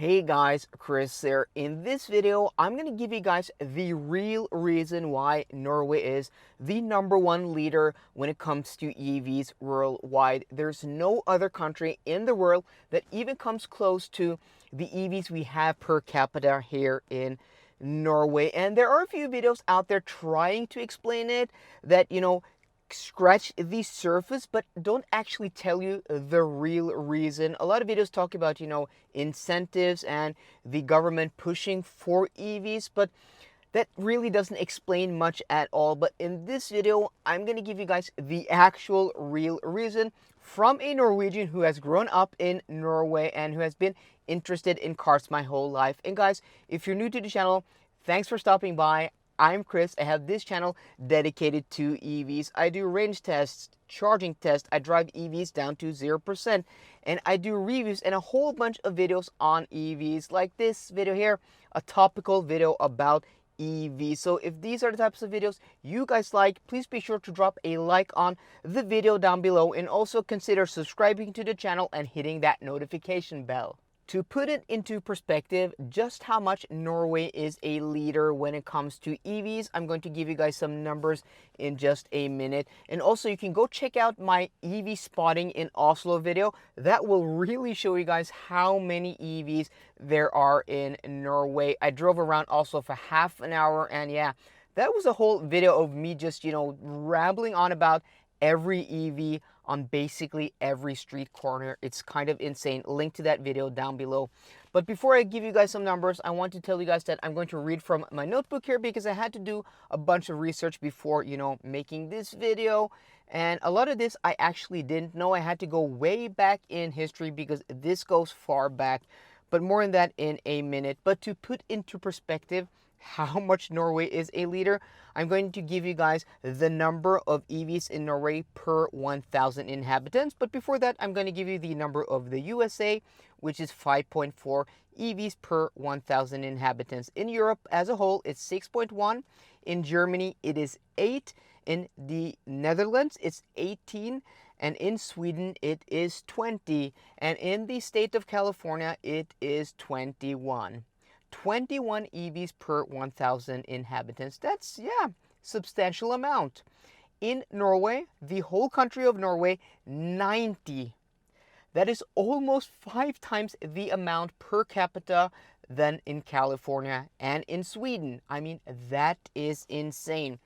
Hey guys, Chris here. In this video, I'm going to give you guys the real reason why Norway is the #1 leader when it comes to EVs worldwide. There's no other country in the world that even comes close to the EVs we have per capita here in Norway. And there are a few videos out there trying to explain it that, scratch the surface but don't actually tell you the real reason. A lot of videos talk about, incentives and the government pushing for EVs, but that really doesn't explain much at all. But in this video, I'm going to give you guys the actual real reason from a Norwegian who has grown up in Norway and who has been interested in cars my whole life. And guys, if you're new to the channel, thanks for stopping by. I'm Chris. I have this channel dedicated to EVs. I do range tests, charging tests. I drive EVs down to 0%. And I do reviews and a whole bunch of videos on EVs, like this video here, a topical video about EVs. So if these are the types of videos you guys like, please be sure to drop a like on the video down below, and also consider subscribing to the channel and hitting that notification bell. To put it into perspective, just how much Norway is a leader when it comes to EVs, I'm going to give you guys some numbers in just a minute. And also, you can go check out my EV spotting in Oslo video. That will really show you guys how many EVs there are in Norway. I drove around Oslo for half an hour, and yeah, that was a whole video of me just, rambling on about every EV on basically every street corner. It's kind of insane. Link to that video down below. But before I give you guys some numbers, I want to tell you guys that I'm going to read from my notebook here because I had to do a bunch of research before, making this video. And a lot of this I actually didn't know. I had to go way back in history because this goes far back. But more on that in a minute. But to put into perspective how much Norway is a leader, I'm going to give you guys the number of EVs in Norway per 1,000 inhabitants. But before that, I'm going to give you the number of the USA, which is 5.4 EVs per 1,000 inhabitants. In Europe as a whole, it's 6.1. In Germany, it is 8. In the Netherlands, it's 18. And in Sweden, it is 20. And in the state of California, it is 21. 21 EVs per 1,000 inhabitants. That's, substantial amount. In Norway, the whole country of Norway, 90. That is almost 5 times the amount per capita than in California and in Sweden. I mean, that is insane.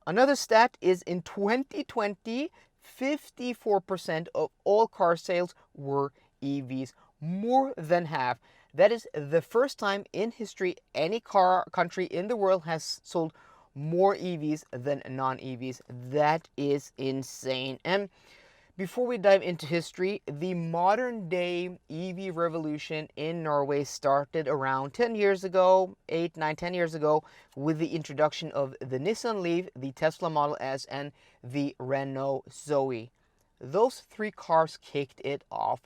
Another stat is in 2020, 54% of all car sales were EVs, more than half. That is the first time in history any country in the world has sold more EVs than non-EVs. That is insane. And before we dive into history, the modern day EV revolution in Norway started around 10 years ago, 8, 9, 10 years ago, with the introduction of the Nissan Leaf, the Tesla Model S, and the Renault Zoe. Those 3 cars kicked it off.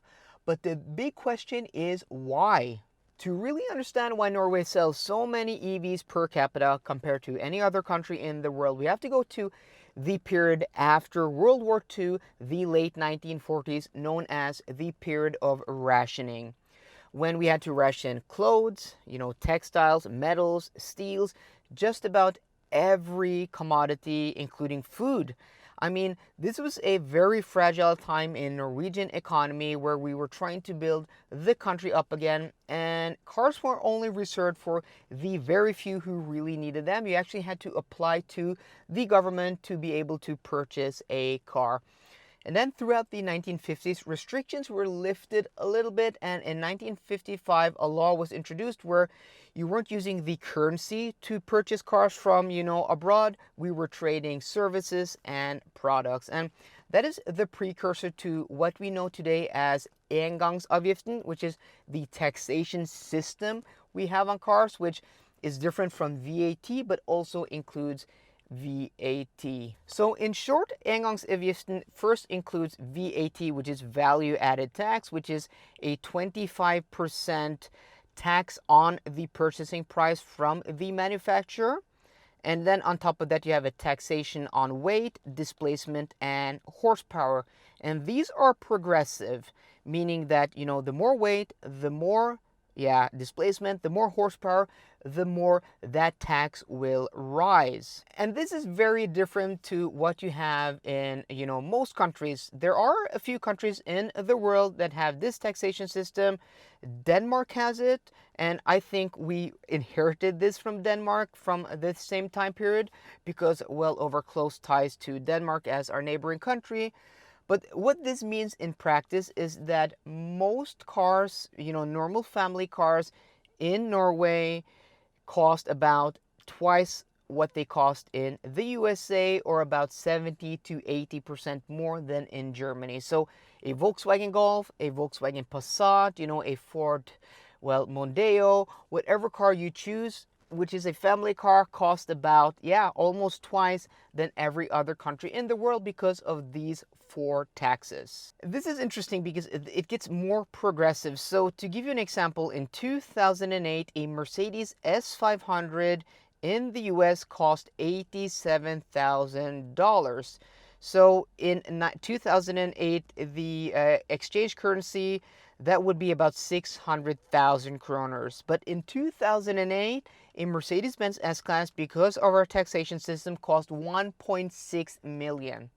But the big question is why? To really understand why Norway sells so many EVs per capita compared to any other country in the world, we have to go to the period after World War II, the late 1940s, known as the period of rationing, when we had to ration clothes, textiles, metals, steels, just about every commodity, including food. I mean, this was a very fragile time in Norwegian economy where we were trying to build the country up again, and cars were only reserved for the very few who really needed them. You actually had to apply to the government to be able to purchase a car. And then throughout the 1950s, restrictions were lifted a little bit, and in 1955, a law was introduced where you weren't using the currency to purchase cars from, abroad. We were trading services and products. And that is the precursor to what we know today as engangsavgiften, which is the taxation system we have on cars, which is different from VAT, but also includes VAT. So in short, engangsavgiften first includes VAT, which is value added tax, which is a 25% tax on the purchasing price from the manufacturer. And then on top of that, you have a taxation on weight, displacement, and horsepower. And these are progressive, meaning that, the more weight, the more yeah, displacement, the more horsepower, the more that tax will rise. And this is very different to what you have in, most countries. There are a few countries in the world that have this taxation system. Denmark has it, and I think we inherited this from Denmark from the same time period because, well, over close ties to Denmark as our neighboring country. But what this means in practice is that most cars, normal family cars in Norway cost about twice what they cost in the USA, or about 70 to 80% more than in Germany. So a Volkswagen Golf, a Volkswagen Passat, a Ford, well, Mondeo, whatever car you choose, which is a family car, cost about, yeah, almost twice than every other country in the world because of these four taxes. This is interesting because it gets more progressive. So to give you an example, in 2008, a Mercedes S500 in the US cost $87,000. So in 2008, the exchange currency, that would be about 600,000 kroners. But in 2008, a Mercedes-Benz S-Class, because of our taxation system, cost 1.6 million.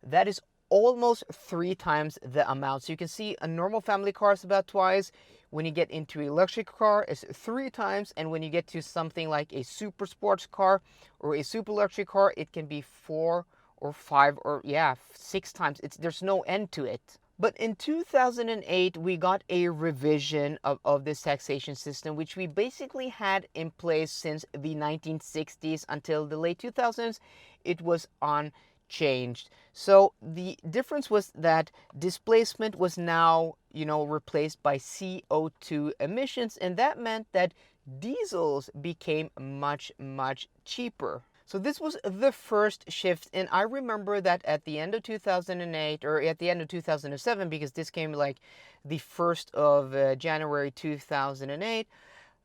That is almost 3 times the amount. So you can see a normal family car is about twice. When you get into a luxury car, it's 3 times. And when you get to something like a super sports car or a super luxury car, it can be 4 or 5 or, yeah, 6 times. There's no end to it. But in 2008, we got a revision of this taxation system, which we basically had in place since the 1960s until the late 2000s. It was unchanged. So the difference was that displacement was now, replaced by CO2 emissions, and that meant that diesels became much, much cheaper. So this was the first shift, and I remember that at the end of 2008, or at the end of 2007, because this came like the 1st of January 2008,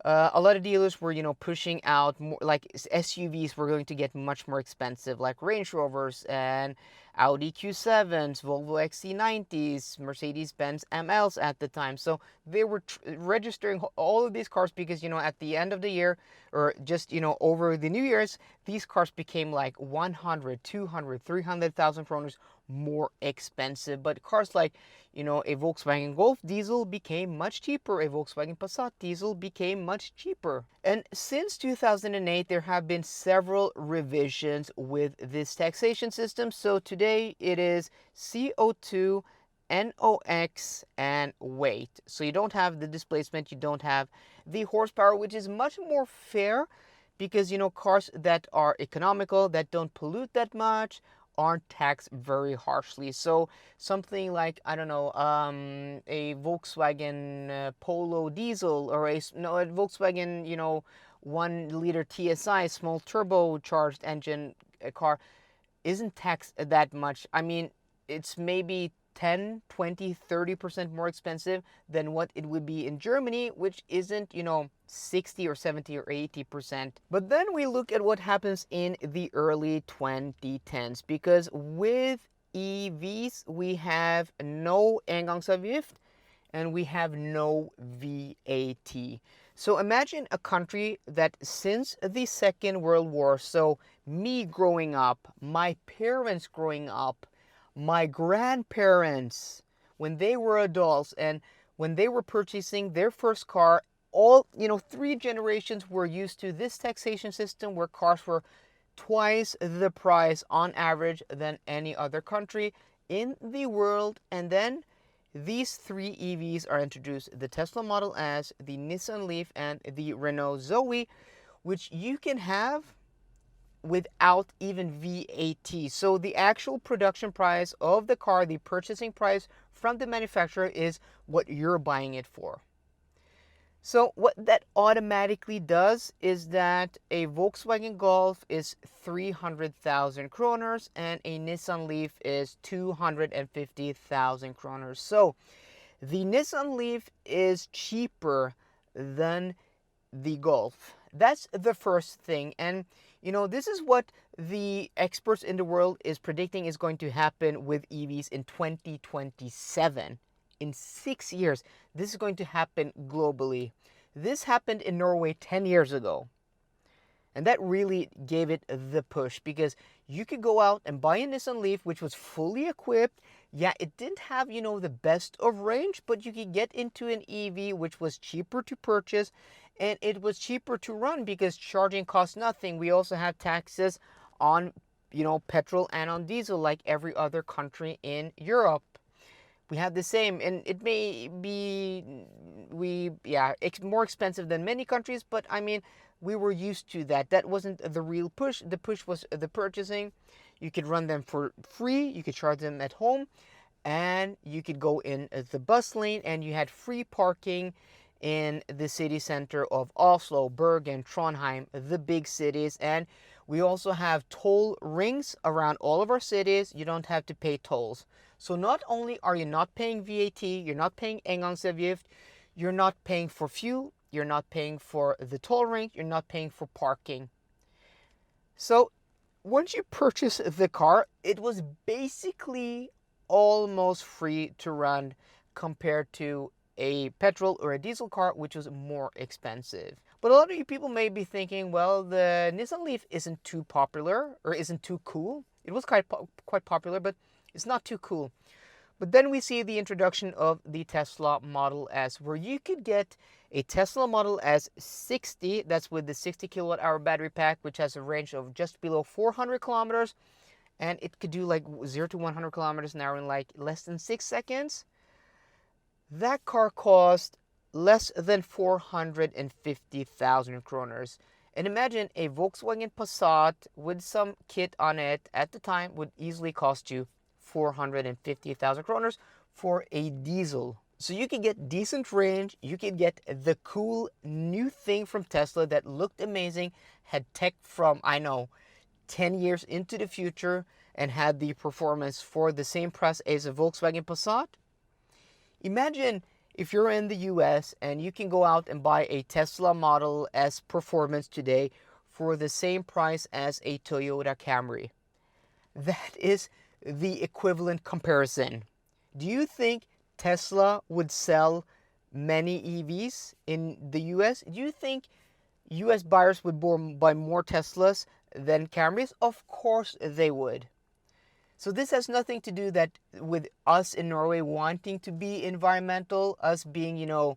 a lot of dealers were, pushing out more, like SUVs were going to get much more expensive, like Range Rovers and Audi Q7s, Volvo XC90s, Mercedes-Benz MLs at the time. So they were registering all of these cars because, at the end of the year, or just, over the New Year's, these cars became like 100, 200, 300,000 kroners more expensive. But cars like, a Volkswagen Golf diesel became much cheaper. A Volkswagen Passat diesel became much cheaper. And since 2008, there have been several revisions with this taxation system. So today it is CO2, NOx, and weight. So you don't have the displacement, you don't have the horsepower, which is much more fair because, cars that are economical, that don't pollute that much, aren't taxed very harshly. So something like, I don't know, a Volkswagen Polo diesel, or a Volkswagen, 1 liter TSI, small turbocharged engine car, isn't taxed that much. I mean, it's maybe 10, 20, 30% more expensive than what it would be in Germany, which isn't, 60 or 70 or 80%. But then we look at what happens in the early 2010s, because with EVs, we have no engångsavgift and we have no VAT. So imagine a country that since the Second World War, so me growing up, my parents growing up, my grandparents, when they were adults and when they were purchasing their first car, all, 3 generations were used to this taxation system where cars were twice the price on average than any other country in the world. And then these 3 EVs are introduced: the Tesla Model S, the Nissan Leaf, and the Renault Zoe, which you can have without even VAT. So the actual production price of the car, the purchasing price from the manufacturer, is what you're buying it for. So what that automatically does is that a Volkswagen Golf is 300,000 kroners and a Nissan Leaf is 250,000 kroners. So the Nissan Leaf is cheaper than the Golf. That's the first thing. And this is what the experts in the world is predicting is going to happen with EVs in 2027. in 6 years. This is going to happen globally. This happened in Norway 10 years ago. And that really gave it the push, because you could go out and buy a Nissan Leaf, which was fully equipped. Yeah, it didn't have, the best of range, but you could get into an EV, which was cheaper to purchase, and it was cheaper to run because charging costs nothing. We also have taxes on, petrol and on diesel like every other country in Europe. We have the same, and it may be more expensive than many countries, but I mean, we were used to that. That wasn't the real push. The push was the purchasing. You could run them for free. You could charge them at home, and you could go in the bus lane, and you had free parking in the city center of Oslo, Bergen, Trondheim, the big cities. And we also have toll rings around all of our cities. You don't have to pay tolls. So not only are you not paying VAT, you're not paying engangsavgift, you're not paying for fuel, you're not paying for the toll ring, you're not paying for parking. So once you purchase the car, it was basically almost free to run compared to a petrol or a diesel car, which was more expensive. But a lot of you people may be thinking, well, the Nissan Leaf isn't too popular or isn't too cool. It was quite popular, but it's not too cool. But then we see the introduction of the Tesla Model S, where you could get a Tesla Model S 60, that's with the 60 kilowatt hour battery pack, which has a range of just below 400 kilometers, and it could do like 0 to 100 kilometers an hour in like less than 6 seconds. That car cost less than 450,000 kroners. And imagine a Volkswagen Passat with some kit on it at the time would easily cost you 450,000 kroners for a diesel. So you could get decent range, you could get the cool new thing from Tesla that looked amazing, had tech from, 10 years into the future, and had the performance for the same price as a Volkswagen Passat. Imagine if you're in the US and you can go out and buy a Tesla Model S Performance today for the same price as a Toyota Camry. That is the equivalent comparison. Do you think Tesla would sell many EVs in the US? Do you think US buyers would buy more Teslas than Camrys? Of course they would. So this has nothing to do with us in Norway wanting to be environmental, us being,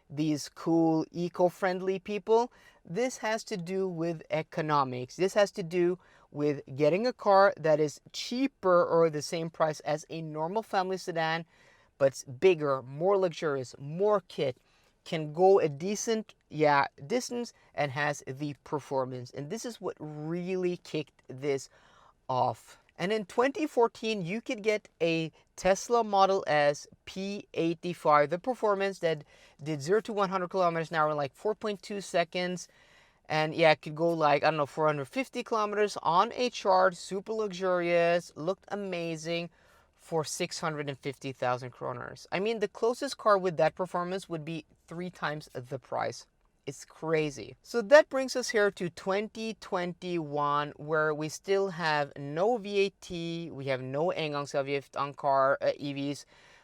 these cool eco-friendly people. This has to do with economics. This has to do with getting a car that is cheaper or the same price as a normal family sedan, but it's bigger, more luxurious, more kit, can go a decent distance, and has the performance. And this is what really kicked this off. And in 2014, you could get a Tesla Model S P85, the performance that did 0 to 100 kilometers an hour in like 4.2 seconds. And it could go like, 450 kilometers on a charge, super luxurious, looked amazing for 650,000 kroners. I mean, the closest car with that performance would be 3 times the price. It's crazy. So that brings us here to 2021, where we still have no VAT, we have no engangsavgift on car EVs.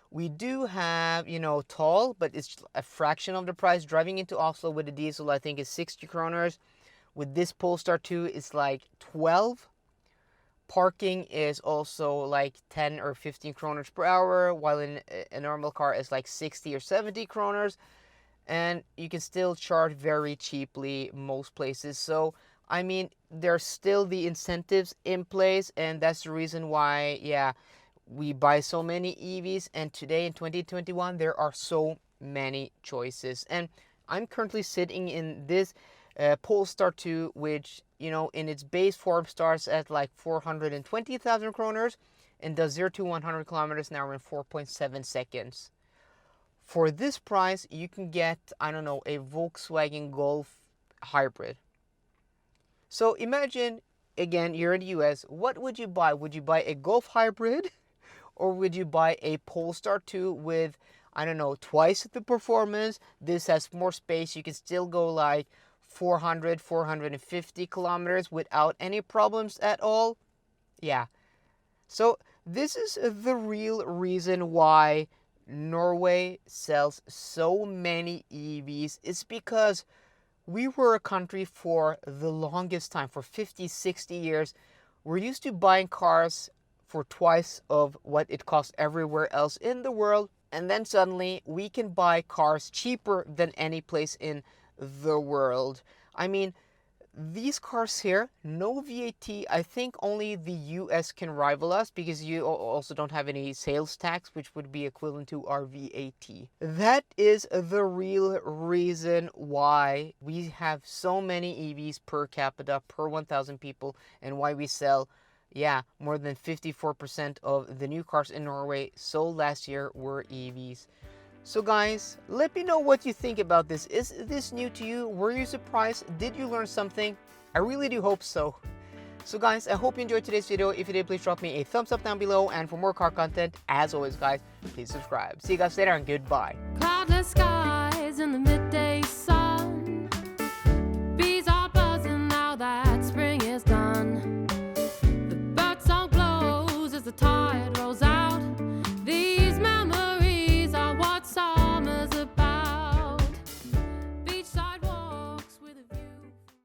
We do have, toll, but it's a fraction of the price. Driving into Oslo with a diesel, I think, is 60 kroners. With this Polestar 2, it's like 12. Parking is also like 10 or 15 kroners per hour, while in a normal car it's like 60 or 70 kroners. And you can still charge very cheaply most places. So, I mean, there's still the incentives in place, and that's the reason why, we buy so many EVs. And today in 2021, there are so many choices. And I'm currently sitting in this Polestar 2, which, in its base form starts at like 420,000 kroners and does 0 to 100 kilometers an hour in 4.7 seconds. For this price, you can get, a Volkswagen Golf hybrid. So imagine, again, you're in the US, what would you buy? Would you buy a Golf hybrid? Or would you buy a Polestar 2 with, twice the performance? This has more space. You can still go like 400, 450 kilometers without any problems at all. Yeah. So this is the real reason why Norway sells so many EVs is because we were a country for the longest time, for 50, 60 years. We're used to buying cars for twice of what it costs everywhere else in the world. And then suddenly we can buy cars cheaper than any place in the world. I mean, these cars here, no VAT. I think only the US can rival us because you also don't have any sales tax, which would be equivalent to our VAT. That is the real reason why we have so many EVs per capita, per 1,000 people, and why we sell, yeah, more than 54% of the new cars in Norway sold last year were EVs. So guys, let me know what you think about this. Is this new to you? Were you surprised? Did you learn something? I really do hope so. So guys, I hope you enjoyed today's video. If you did, please drop me a thumbs up down below. And for more car content, as always guys, please subscribe. See you guys later and goodbye. Cloudless skies in the mid